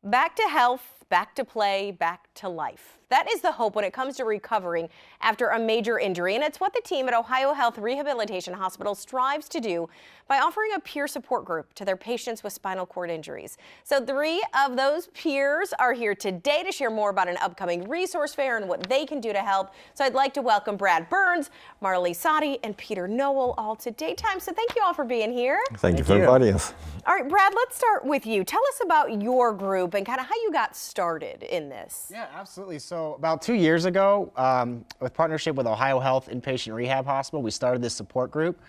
Back to health, back to play, back to life. That is the hope when it comes to recovering after a major injury, and it's what the team at Ohio Health Rehabilitation Hospital strives to do by offering a peer support group to their patients with spinal cord injuries. So 3 of those peers are here today to share more about an upcoming resource fair and what they can do to help. So I'd like to welcome Brad Burns, Marley Sadi, and Peter Noel all to Daytime. So thank you all for being here. Thank you for inviting us. All right, Brad, let's start with you. Tell us about your group and kind of how you got started in this. Yeah, absolutely. So about 2 years ago, with partnership with Ohio Health Inpatient Rehab Hospital, we started this support group.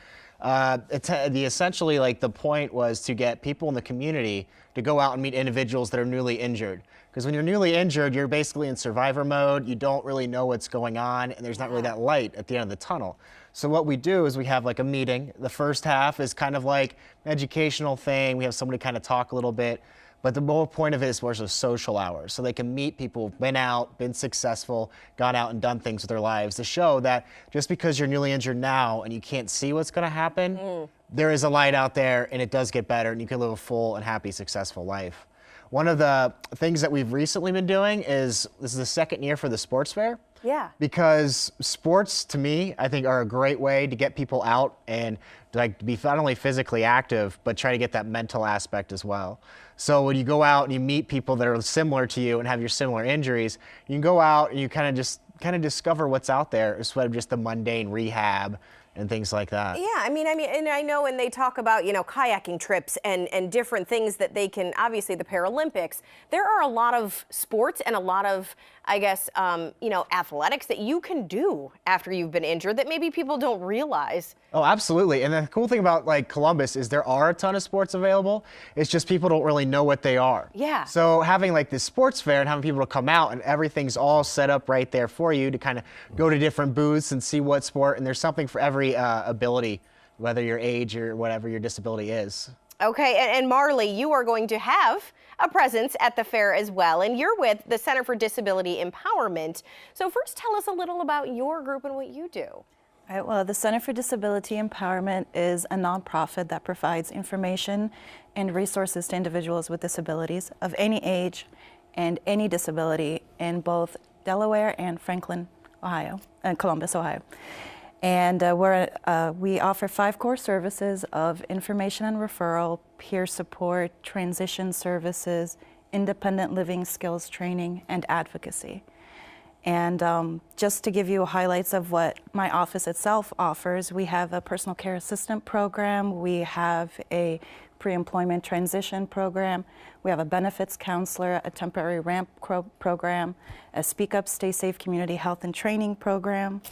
Essentially, like the point was to get people in the community to go out and meet individuals that are newly injured. Because when you're newly injured, you're basically in survivor mode. You don't really know what's going on, and there's not really that light at the end of the tunnel. So what we do is we have like a meeting. The first half is kind of like an educational thing. We have somebody kind of talk a little bit. But the whole point of it is more social hours, so they can meet people who've been out, been successful, gone out and done things with their lives to show that just because you're newly injured now and you can't see what's going to happen, there is a light out there and it does get better and you can live a full and happy, successful life. One of the things that we've recently been doing is, this is the second year for the sports fair. Yeah. Because sports, to me, I think are a great way to get people out and like to be not only physically active, but try to get that mental aspect as well. So when you go out and you meet people that are similar to you and have your similar injuries, you can go out and you kind of discover what's out there instead of just the mundane rehab and things like that. Yeah, I mean, and I know when they talk about, kayaking trips and different things that they can, obviously the Paralympics, there are a lot of sports and a lot of, I guess, athletics that you can do after you've been injured that maybe people don't realize. Oh, absolutely. And the cool thing about like Columbus is there are a ton of sports available. It's just people don't really know what they are. Yeah. So having like this sports fair and having people to come out and everything's all set up right there for you to kind of go to different booths and see what sport, and there's something for every ability, whether your age or whatever your disability is. Okay, and Marley, you are going to have a presence at the fair as well, and you're with the Center for Disability Empowerment. So first tell us a little about your group and what you do. All right, well, the Center for Disability Empowerment is a nonprofit that provides information and resources to individuals with disabilities of any age and any disability in both Delaware and Franklin, Ohio, and Columbus, Ohio. And we offer 5 core services of information and referral, peer support, transition services, independent living skills training, and advocacy. And just to give you highlights of what my office itself offers, we have a personal care assistant program, we have a pre-employment transition program, we have a benefits counselor, a temporary ramp program, a Speak Up, Stay Safe community health and training program.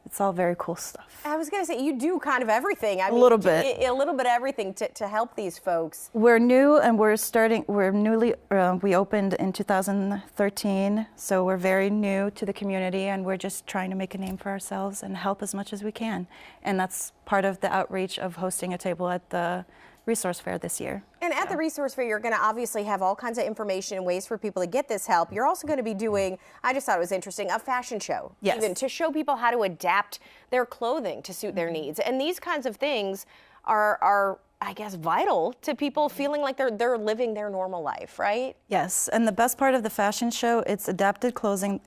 It's all very cool stuff. I was going to say, you do kind of everything. I mean, a little bit of everything to help these folks. We're new and we opened in 2013, so we're very new to the community and we're just trying to make a name for ourselves and help as much as we can. And that's part of the outreach of hosting a table at the resource fair this year. And at the resource fair, you're going to obviously have all kinds of information and ways for people to get this help. You're also going to be doing, I just thought it was interesting, a fashion show. Yes. Even to show people how to adapt their clothing to suit their needs. And these kinds of things are I guess, vital to people feeling like they're living their normal life, right? Yes, and the best part of the fashion show, it's adapted clothing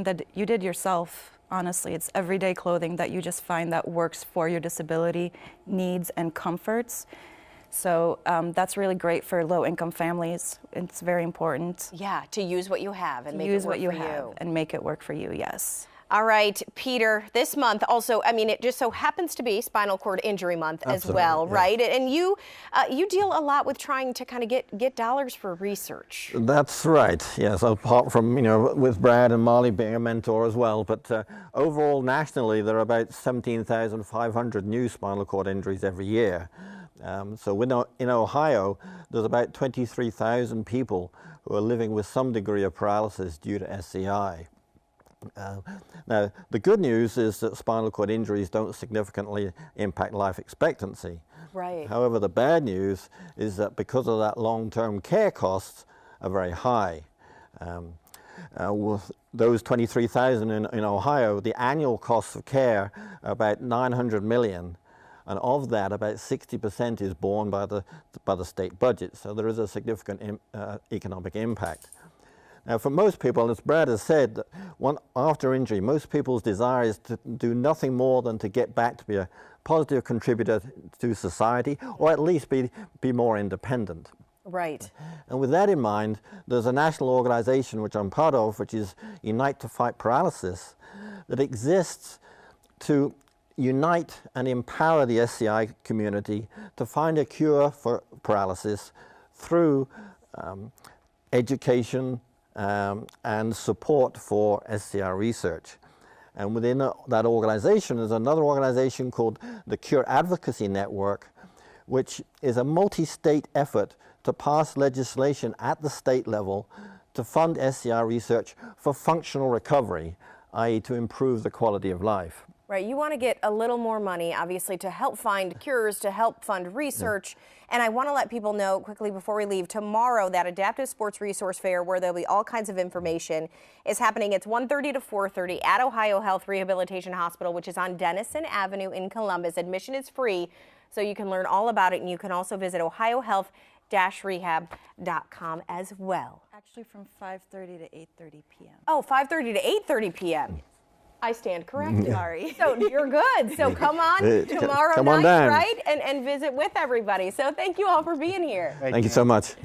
that you did yourself. Honestly, it's everyday clothing that you just find that works for your disability needs and comforts. So that's really great for low-income families. It's very important. Yeah, to use what you have and make it work for you. And make it work for you, yes. All right, Peter, this month also, I mean, it just so happens to be Spinal Cord Injury Month as well, yes. Right? And you deal a lot with trying to kind of get dollars for research. That's right, yes, apart from, with Brad and Marley being a mentor as well. But overall, nationally, there are about 17,500 new spinal cord injuries every year. So in Ohio, there's about 23,000 people who are living with some degree of paralysis due to SCI. Now, the good news is that spinal cord injuries don't significantly impact life expectancy. Right. However, the bad news is that because of that, long-term care costs are very high. With those 23,000 in Ohio, the annual costs of care are about $900 million. and of that, about 60% is borne by the state budget. So there is a significant economic impact. Now, for most people, as Brad has said, after injury, most people's desire is to do nothing more than to get back to be a positive contributor to society, or at least be more independent. Right. And with that in mind, there's a national organization which I'm part of, which is Unite to Fight Paralysis, that exists to unite and empower the SCI community to find a cure for paralysis through education and support for SCI research. And within that organization, there's another organization called the Cure Advocacy Network, which is a multi-state effort to pass legislation at the state level to fund SCI research for functional recovery, i.e. to improve the quality of life. Right, you want to get a little more money, obviously, to help find cures, to help fund research. Yeah. And I want to let people know quickly before we leave, tomorrow, that Adaptive Sports Resource Fair, where there'll be all kinds of information, is happening. It's 1:30 to 4:30 at Ohio Health Rehabilitation Hospital, which is on Denison Avenue in Columbus. Admission is free, so you can learn all about it, and you can also visit ohiohealth-rehab.com as well. Actually from 5:30 to 8:30 p.m. Oh, 5:30 to 8:30 p.m. I stand corrected. Sorry. So you're good. So come on tomorrow come on night, down. right? And visit with everybody. So thank you all for being here. Thank you so much.